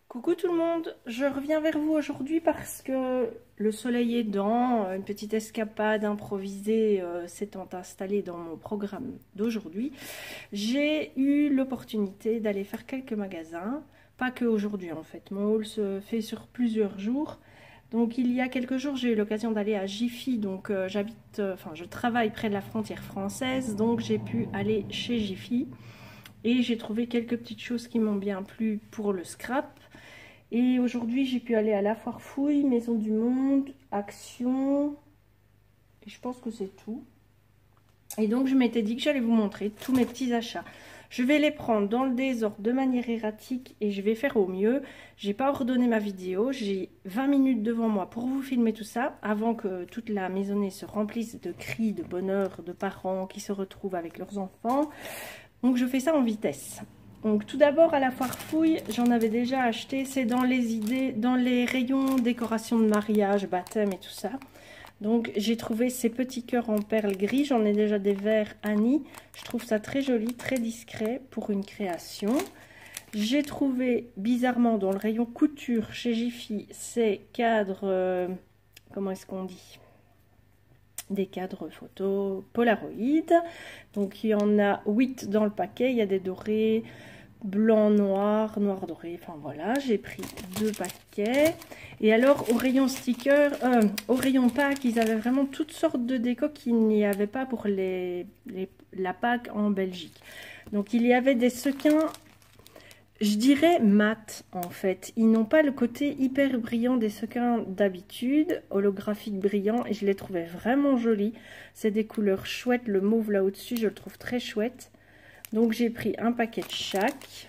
Coucou tout le monde, je reviens vers vous aujourd'hui parce que le soleil aidant, une petite escapade improvisée s'étant installée dans mon programme d'aujourd'hui, j'ai eu l'opportunité d'aller faire quelques magasins, pas que aujourd'hui en fait, mon haul se fait sur plusieurs jours. Donc il y a quelques jours j'ai eu l'occasion d'aller à Jiffy, donc je travaille près de la frontière française, donc j'ai pu aller chez Jiffy et j'ai trouvé quelques petites choses qui m'ont bien plu pour le scrap. Et aujourd'hui, j'ai pu aller à la Foire Fouille, Maison du Monde, Action, et je pense que c'est tout. Et donc, je m'étais dit que j'allais vous montrer tous mes petits achats. Je vais les prendre dans le désordre de manière erratique et je vais faire au mieux. J'ai pas ordonné ma vidéo, j'ai 20 minutes devant moi pour vous filmer tout ça avant que toute la maisonnée se remplisse de cris, de bonheur, de parents qui se retrouvent avec leurs enfants. Donc, je fais ça en vitesse. Donc tout d'abord à la Foire Fouille, j'en avais déjà acheté, c'est dans les rayons décoration de mariage, baptême et tout ça. Donc j'ai trouvé ces petits cœurs en perles gris, j'en ai déjà des verts Annie, je trouve ça très joli, très discret pour une création. J'ai trouvé bizarrement dans le rayon couture chez Jiffy ces cadres, comment est-ce qu'on dit ? Des cadres photos Polaroid. Donc il y en a 8 dans le paquet, il y a des dorés, blanc, noir, noir doré, enfin voilà, j'ai pris 2 paquets. Et alors au rayon sticker, au rayon pack, ils avaient vraiment toutes sortes de déco qu'il n'y avait pas pour la Pâques en Belgique. Donc il y avait des sequins, je dirais mat en fait. Ils n'ont pas le côté hyper brillant des sequins d'habitude, holographique brillant, et je les trouvais vraiment jolis. C'est des couleurs chouettes, le mauve là au-dessus, je le trouve très chouette. Donc j'ai pris un paquet de chaque.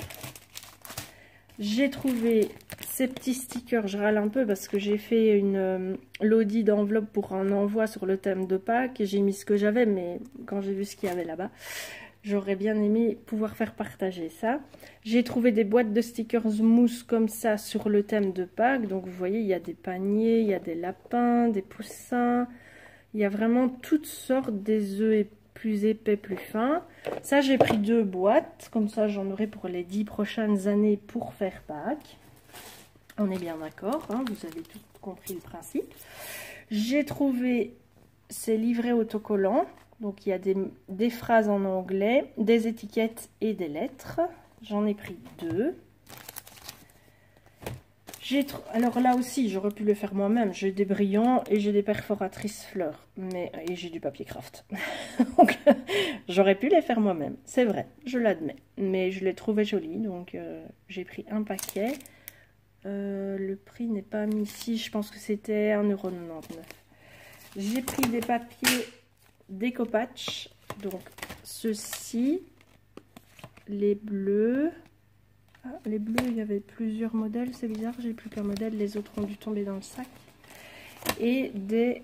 J'ai trouvé ces petits stickers, je râle un peu parce que j'ai fait une l'audit d'enveloppe pour un envoi sur le thème de Pâques. J'ai mis ce que j'avais, mais quand j'ai vu ce qu'il y avait là-bas, j'aurais bien aimé pouvoir faire partager ça. J'ai trouvé des boîtes de stickers mousse comme ça sur le thème de Pâques. Donc vous voyez, il y a des paniers, il y a des lapins, des poussins. Il y a vraiment toutes sortes, des œufs plus épais, plus fins. Ça, j'ai pris 2 boîtes. Comme ça, j'en aurai pour les 10 prochaines années pour faire Pâques. On est bien d'accord, hein, vous avez tout compris le principe. J'ai trouvé ces livrets autocollants. Donc il y a des phrases en anglais, des étiquettes et des lettres. J'en ai pris 2. Alors là aussi, j'aurais pu le faire moi-même. J'ai des brillants et j'ai des perforatrices fleurs. Et j'ai du papier craft. Donc j'aurais pu les faire moi-même. C'est vrai, je l'admets. Mais je les trouvais jolis. Donc j'ai pris un paquet. Le prix n'est pas mis ici. Je pense que c'était 1,99 €. J'ai pris des papiers déco-patch, donc ceux-ci, les bleus. Ah, les bleus, il y avait plusieurs modèles, c'est bizarre, j'ai plus qu'un modèle, les autres ont dû tomber dans le sac. Et des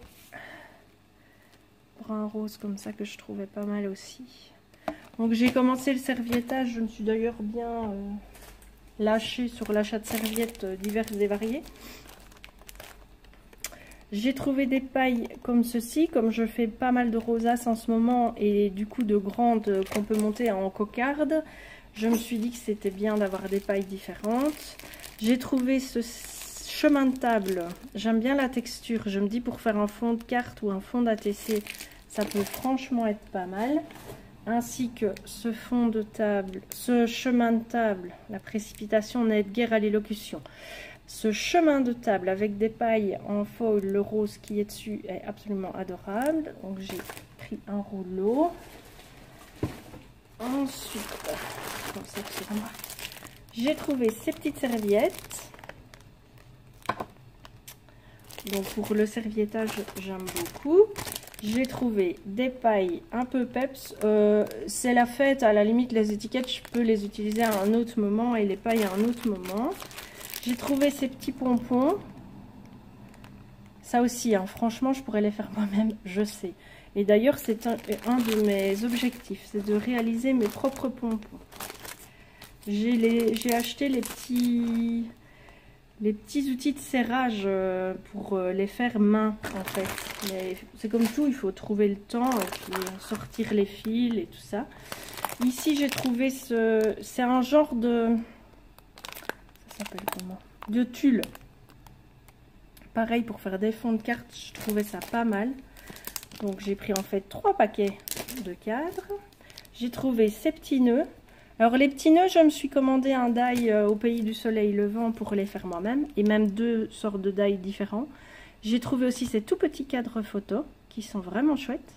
bruns roses comme ça que je trouvais pas mal aussi. Donc j'ai commencé le serviettage, je me suis d'ailleurs bien lâchée sur l'achat de serviettes diverses et variées. J'ai trouvé des pailles comme ceci, comme je fais pas mal de rosaces en ce moment et du coup de grandes qu'on peut monter en cocarde. Je me suis dit que c'était bien d'avoir des pailles différentes. J'ai trouvé ce chemin de table, j'aime bien la texture. Je me dis pour faire un fond de carte ou un fond d'ATC, ça peut franchement être pas mal. Ainsi que ce fond de table, ce chemin de table, la précipitation n'aide guère à l'élocution. Ce chemin de table avec des pailles en foil, le rose qui est dessus est absolument adorable. Donc j'ai pris un rouleau. Ensuite, comme ça, j'ai trouvé ces petites serviettes. Donc pour le serviettage, j'aime beaucoup. J'ai trouvé des pailles un peu peps. C'est la fête, à la limite les étiquettes, je peux les utiliser à un autre moment et les pailles à un autre moment. J'ai trouvé ces petits pompons. Ça aussi, hein, franchement, je pourrais les faire moi-même, je sais. Et d'ailleurs, c'est un de mes objectifs, c'est de réaliser mes propres pompons. J'ai acheté les petits outils de serrage pour les faire main, en fait. C'est comme tout, il faut trouver le temps et puis sortir les fils et tout ça. Ici, j'ai trouvé c'est un genre de... s'appelle comment? De tulle. Pareil, pour faire des fonds de cartes, je trouvais ça pas mal. Donc j'ai pris en fait 3 paquets de cadres. J'ai trouvé ces petits nœuds. Alors les petits nœuds, je me suis commandé un die au pays du soleil levant pour les faire moi-même. Et même 2 sortes de die différents. J'ai trouvé aussi ces tout petits cadres photo qui sont vraiment chouettes.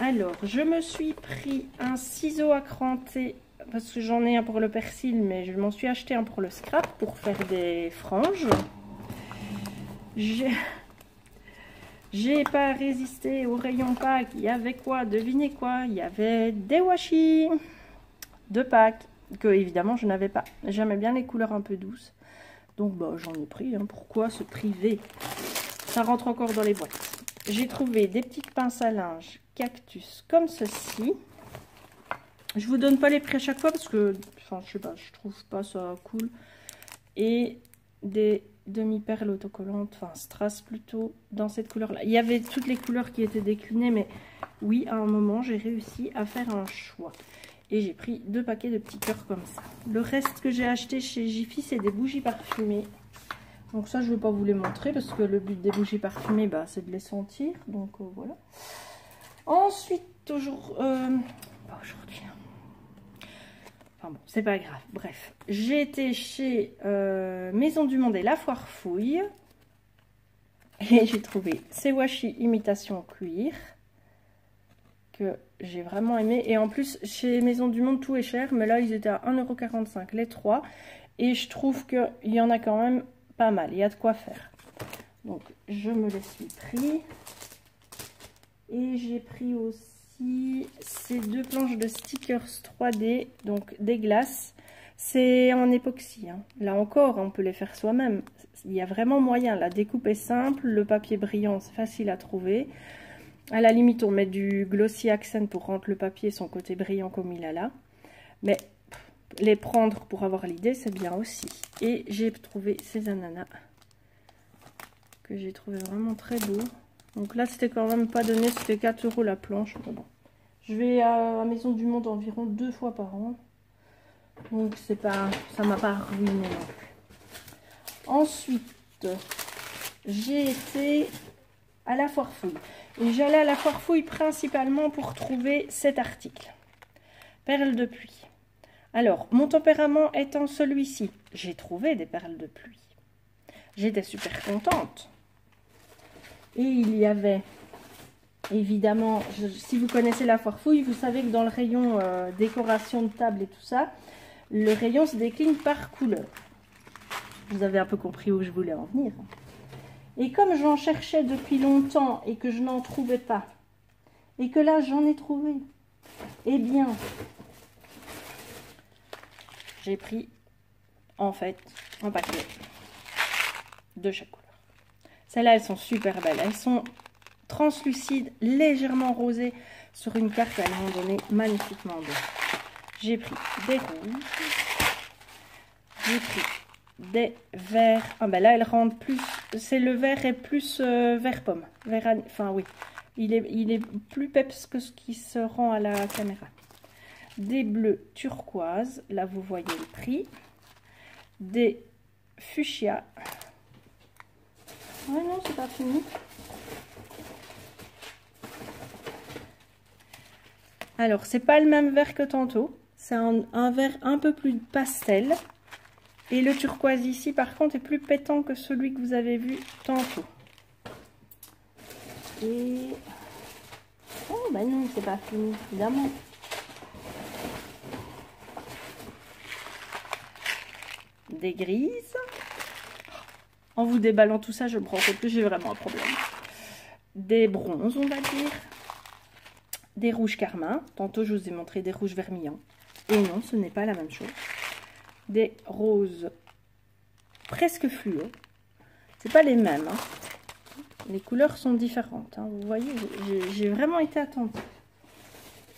Alors, je me suis pris un ciseau à cranter, parce que j'en ai un pour le persil, mais je m'en suis acheté un pour le scrap, pour faire des franges. J'ai pas résisté au rayon pack. Il y avait quoi? Devinez quoi? Il y avait des washi de pack, que évidemment je n'avais pas. J'aimais bien les couleurs un peu douces. Donc bah, j'en ai pris, hein. Pourquoi se priver? Ça rentre encore dans les boîtes. J'ai trouvé des petites pinces à linge cactus comme ceci. Je vous donne pas les prix à chaque fois parce que, enfin, je sais pas, je trouve pas ça cool. Et des demi-perles autocollantes, enfin strass plutôt, dans cette couleur-là. Il y avait toutes les couleurs qui étaient déclinées, mais oui, à un moment, j'ai réussi à faire un choix. Et j'ai pris 2 paquets de petits cœurs comme ça. Le reste que j'ai acheté chez Jiffy, c'est des bougies parfumées. Donc ça, je ne vais pas vous les montrer parce que le but des bougies parfumées, bah, c'est de les sentir. Donc voilà. Ensuite, aujourd'hui... Enfin bon, c'est pas grave. Bref, j'ai été chez Maison du Monde et La Foire Fouille. Et j'ai trouvé ces washi imitation cuir. Que j'ai vraiment aimé. Et en plus, chez Maison du Monde, tout est cher. Mais là, ils étaient à 1,45 € les 3. Et je trouve qu'il y en a quand même pas mal. Il y a de quoi faire. Donc, je me les suis pris. Et j'ai pris aussi ces 2 planches de stickers 3D. Donc, des glaces. C'est en époxy. Hein. Là encore, on peut les faire soi-même. Il y a vraiment moyen. La découpe est simple. Le papier brillant, c'est facile à trouver. À la limite, on met du glossy accent pour rendre le papier son côté brillant comme il a là. Mais les prendre pour avoir l'idée, c'est bien aussi. Et j'ai trouvé ces ananas que j'ai trouvé vraiment très beaux. Donc là, c'était quand même pas donné, c'était 4 € la planche. Mais bon. Je vais à Maison du Monde environ 2 fois par an. Donc c'est pas, ça m'a pas ruiné non plus. Ensuite, j'ai été à La Foire Fouille. Et j'allais à La Foire Fouille principalement pour trouver cet article. Perles de pluie. Alors, mon tempérament étant celui-ci, j'ai trouvé des perles de pluie. J'étais super contente. Et il y avait, évidemment, si vous connaissez La Foire Fouille, vous savez que dans le rayon décoration de table et tout ça, le rayon se décline par couleur. Vous avez un peu compris où je voulais en venir. Et comme j'en cherchais depuis longtemps et que je n'en trouvais pas, et que là j'en ai trouvé, eh bien, j'ai pris en fait un paquet de chaque couleur. Celles-là, elles sont super belles. Elles sont translucides, légèrement rosées sur une carte. Elles m'ont donné magnifiquement bien. J'ai pris des rouges. J'ai pris des verts. Ah ben là, elles rendent plus... C'est le vert est plus vert pomme. Vert, enfin oui. Il est plus peps que ce qui se rend à la caméra. Des bleus turquoise. Là, vous voyez le prix. Des fuchsia. Ouais, non, c'est pas fini. Alors, c'est pas le même vert que tantôt. C'est un vert un peu plus pastel. Et le turquoise ici, par contre, est plus pétant que celui que vous avez vu tantôt. Et... oh, bah non, c'est pas fini, évidemment. Des grises. En vous déballant tout ça, je me rends compte que j'ai vraiment un problème. Des bronzes, on va dire. Des rouges carmin. Tantôt, je vous ai montré des rouges vermillons. Et non, ce n'est pas la même chose. Des roses presque fluo. C'est pas les mêmes. Hein. Les couleurs sont différentes. Hein. Vous voyez, j'ai vraiment été attentive.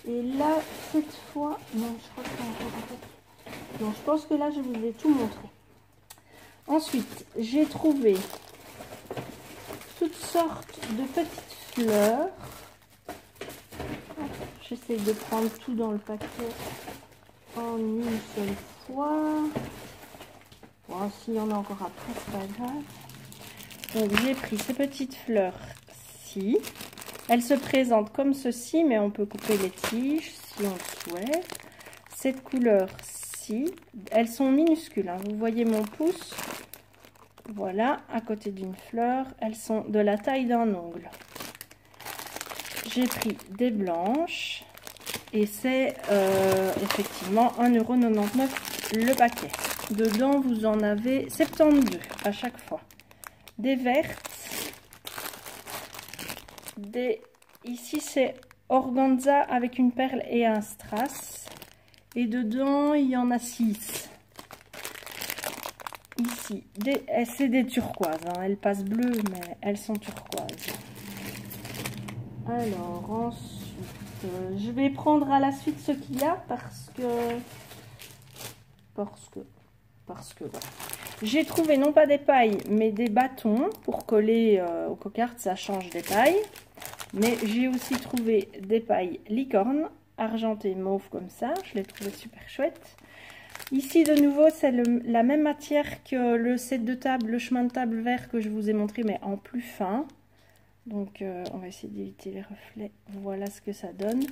Et là, cette fois... non, je crois que... non, je pense que là, je vous ai tout montré. Ensuite, j'ai trouvé toutes sortes de petites fleurs. J'essaie de prendre tout dans le paquet en une seule fois. Bon, s'il y en a encore après, c'est pas grave. Donc j'ai pris ces petites fleurs-ci. Elles se présentent comme ceci, mais on peut couper les tiges si on le souhaite. Cette couleur-ci, elles sont minuscules, hein. Vous voyez mon pouce, voilà, à côté d'une fleur. Elles sont de la taille d'un ongle. J'ai pris des blanches et c'est effectivement 1,99 € le paquet. Dedans, vous en avez 72 à chaque fois. Des vertes. Ici, c'est organza avec une perle et un strass. Et dedans, il y en a 6. Ici, c'est des turquoises. Hein. Elles passent bleues, mais elles sont turquoises. Alors, ensuite, je vais prendre à la suite ce qu'il y a parce que voilà. J'ai trouvé non pas des pailles, mais des bâtons pour coller aux cocardes. Ça change des pailles. Mais j'ai aussi trouvé des pailles licorne, argentées mauve comme ça. Je les trouvais super chouettes. Ici, de nouveau, c'est la même matière que le set de table, le chemin de table vert que je vous ai montré, mais en plus fin. Donc, on va essayer d'éviter les reflets. Voilà ce que ça donne.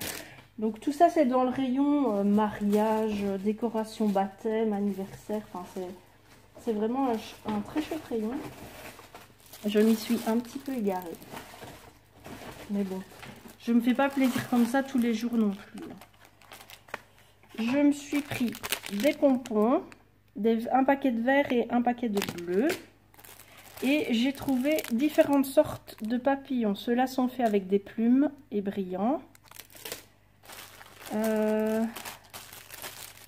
Donc, tout ça, c'est dans le rayon mariage, décoration, baptême, anniversaire. Enfin, c'est vraiment un très chouette rayon. Je m'y suis un petit peu égarée. Mais bon, je me fais pas plaisir comme ça tous les jours non plus. Je me suis pris des pompons, un paquet de vert et un paquet de bleu. Et j'ai trouvé différentes sortes de papillons. Ceux-là sont faits avec des plumes et brillants.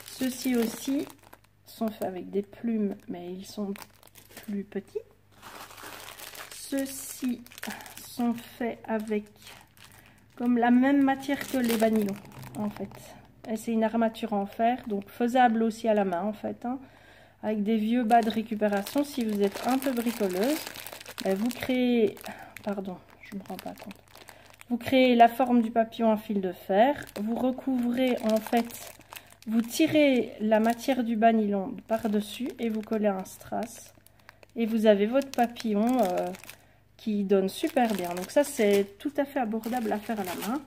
Ceux-ci aussi sont faits avec des plumes, mais ils sont plus petits. Ceux-ci sont faits avec comme la même matière que les vanillons en fait. Et c'est une armature en fer, donc faisable aussi à la main en fait, hein, avec des vieux bas de récupération. Si vous êtes un peu bricoleuse, ben vous créez, pardon, je me rends pas compte. Vous créez la forme du papillon en fil de fer, vous recouvrez en fait, vous tirez la matière du vanillon par-dessus et vous collez un strass. Et vous avez votre papillon qui donne super bien. Donc ça, c'est tout à fait abordable à faire à la main.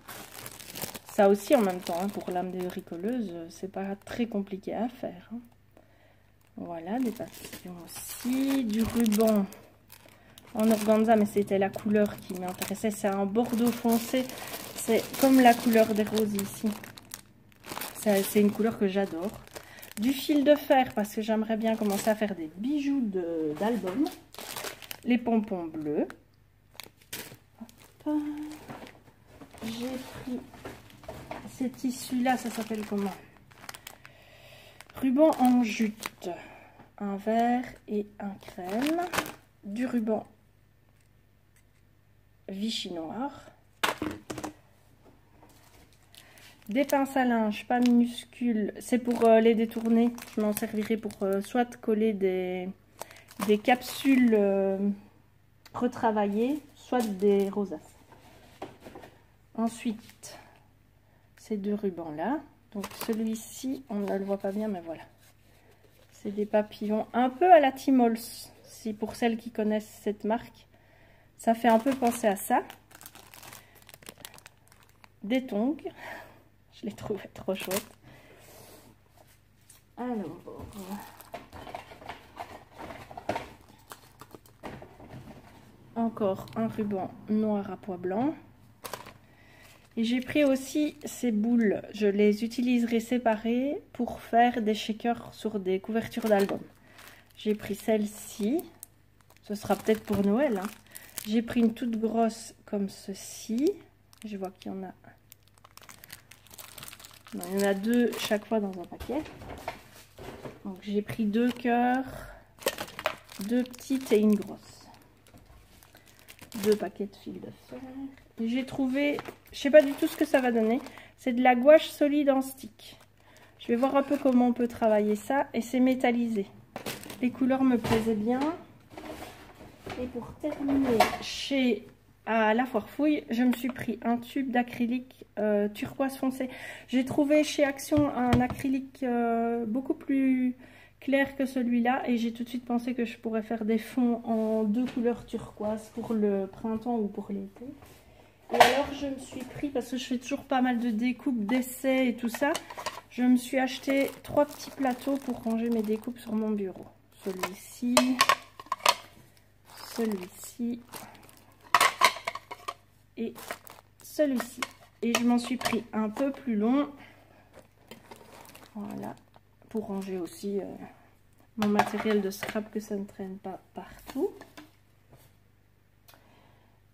Ça aussi, en même temps, hein, pour l'âme des bricoleuses, c'est pas très compliqué à faire. Hein. Voilà, des papillons aussi. Du ruban en organza, mais c'était la couleur qui m'intéressait. C'est un bordeaux foncé. C'est comme la couleur des roses ici. C'est une couleur que j'adore. Du fil de fer, parce que j'aimerais bien commencer à faire des bijoux d'album. Les pompons bleus. J'ai pris ces tissus-là, ça s'appelle comment? Ruban en jute. Un vert et un crème. Du ruban Vichy noir. Des pinces à linge, pas minuscules. C'est pour les détourner. Je m'en servirai pour soit coller des capsules retravaillées, soit des rosaces. Ensuite, ces deux rubans-là. Donc celui-ci, on ne le voit pas bien, mais voilà. C'est des papillons un peu à la Timols. Si pour celles qui connaissent cette marque, ça fait un peu penser à ça. Des tongs. Je les trouvais trop chouettes. Alors, encore un ruban noir à pois blanc. Et j'ai pris aussi ces boules. Je les utiliserai séparées pour faire des shakers sur des couvertures d'albums. J'ai pris celle-ci. Ce sera peut-être pour Noël. Hein. J'ai pris une toute grosse comme ceci. Je vois qu'il y en a... Non, il y en a deux chaque fois dans un paquet. Donc j'ai pris 2 cœurs, 2 petites et une grosse. 2 paquets de fil de fer. Et j'ai trouvé, je sais pas du tout ce que ça va donner. C'est de la gouache solide en stick. Je vais voir un peu comment on peut travailler ça. Et c'est métallisé. Les couleurs me plaisaient bien. Et pour terminer, à la foire fouille, je me suis pris un tube d'acrylique turquoise foncé. J'ai trouvé chez Action un acrylique beaucoup plus clair que celui-là. Et j'ai tout de suite pensé que je pourrais faire des fonds en 2 couleurs turquoise pour le printemps ou pour l'été. Et alors je me suis pris, parce que je fais toujours pas mal de découpes, d'essais et tout ça, je me suis acheté 3 petits plateaux pour ranger mes découpes sur mon bureau. Celui-ci, celui-ci et celui-ci. Et je m'en suis pris un peu plus long, voilà, pour ranger aussi mon matériel de scrap, que ça ne traîne pas partout.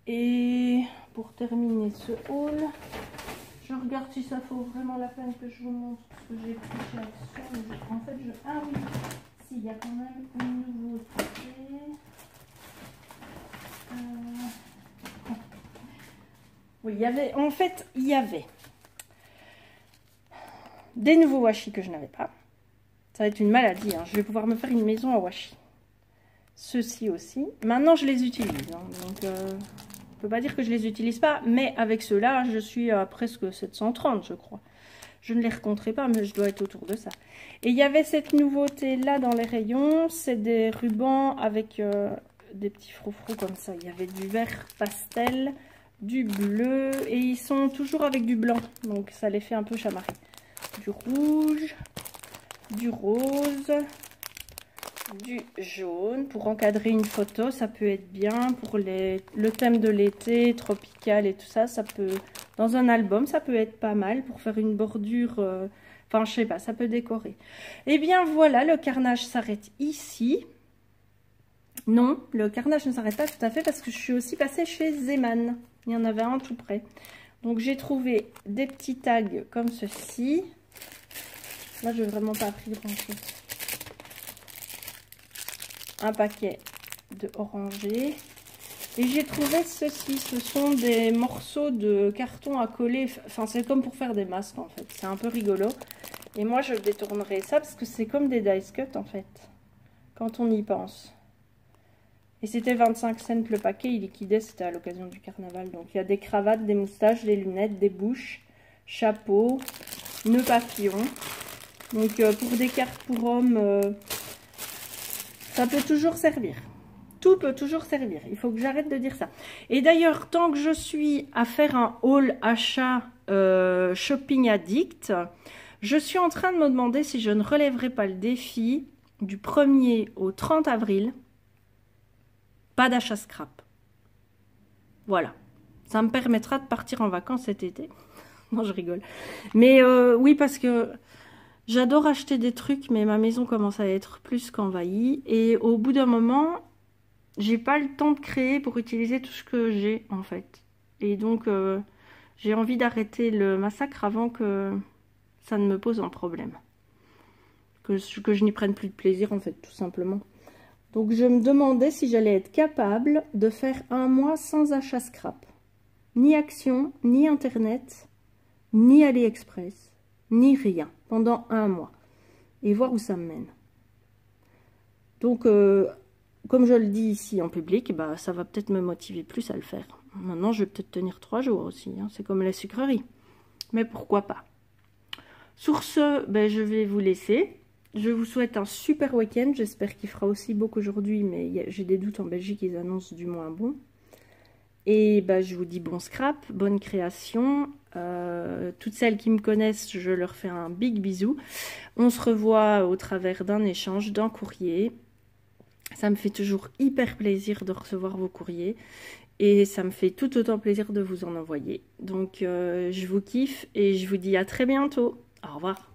Et pour terminer ce haul, je regarde si ça vaut vraiment la peine que je vous montre ce que j'ai pris chez Action. En fait, ah oui, si, il y a quand même une nouveauté. Oui, il y avait, en fait, il y avait des nouveaux washi que je n'avais pas. Ça va être une maladie, hein. Je vais pouvoir me faire une maison à washi. Ceux-ci aussi. Maintenant, je les utilise, hein. Donc, je ne peux pas dire que je les utilise pas, mais avec ceux-là, je suis à presque 730, je crois. Je ne les recompterai pas, mais je dois être autour de ça. Et il y avait cette nouveauté-là dans les rayons. C'est des rubans avec des petits froufrous comme ça. Il y avait du vert pastel, du bleu, et ils sont toujours avec du blanc. Donc, ça les fait un peu chamarrer. Du rouge, du rose, du jaune. Pour encadrer une photo, ça peut être bien. Pour le thème de l'été, tropical et tout ça, ça peut... Dans un album, ça peut être pas mal pour faire une bordure. Enfin, je sais pas, ça peut décorer. Et bien voilà, le carnage s'arrête ici. Non, le carnage ne s'arrête pas tout à fait parce que je suis aussi passée chez Zeman. Il y en avait un tout près. Donc j'ai trouvé des petits tags comme ceci. Là, je n'ai vraiment pas pris grand chose. Un paquet de orangers. Et j'ai trouvé ceci, ce sont des morceaux de carton à coller, enfin c'est comme pour faire des masques en fait, c'est un peu rigolo. Et moi je détournerai ça parce que c'est comme des dice cut en fait, quand on y pense. Et c'était 25 cents le paquet, il liquidait, c'était à l'occasion du carnaval. Donc il y a des cravates, des moustaches, des lunettes, des bouches, chapeaux, nœuds papillons. Donc pour des cartes pour hommes, ça peut toujours servir. Tout peut toujours servir. Il faut que j'arrête de dire ça. Et d'ailleurs, tant que je suis à faire un haul achat shopping addict, je suis en train de me demander si je ne relèverai pas le défi du 1er au 30 avril. Pas d'achat scrap. Voilà. Ça me permettra de partir en vacances cet été. Non, je rigole. Mais oui, parce que j'adore acheter des trucs, mais ma maison commence à être plus qu'envahie. Et au bout d'un moment... j'ai pas le temps de créer pour utiliser tout ce que j'ai en fait. Et donc j'ai envie d'arrêter le massacre avant que ça ne me pose un problème. Que je n'y prenne plus de plaisir en fait, tout simplement. Donc je me demandais si j'allais être capable de faire un mois sans achat scrap. Ni Action, ni Internet, ni AliExpress, ni rien. Pendant un mois. Et voir où ça me mène. Donc... comme je le dis ici en public, bah, ça va peut-être me motiver plus à le faire. Maintenant, je vais peut-être tenir 3 jours aussi. Hein. C'est comme la sucrerie. Mais pourquoi pas. Sur ce, ben, je vais vous laisser. Je vous souhaite un super week-end. J'espère qu'il fera aussi beau qu'aujourd'hui. Mais j'ai des doutes en Belgique. Ils annoncent du moins bon. Et ben, je vous dis bon scrap, bonne création. Toutes celles qui me connaissent, je leur fais un big bisou. On se revoit au travers d'un échange, d'un courrier. Ça me fait toujours hyper plaisir de recevoir vos courriers et ça me fait tout autant plaisir de vous en envoyer. Donc je vous kiffe et je vous dis à très bientôt. Au revoir.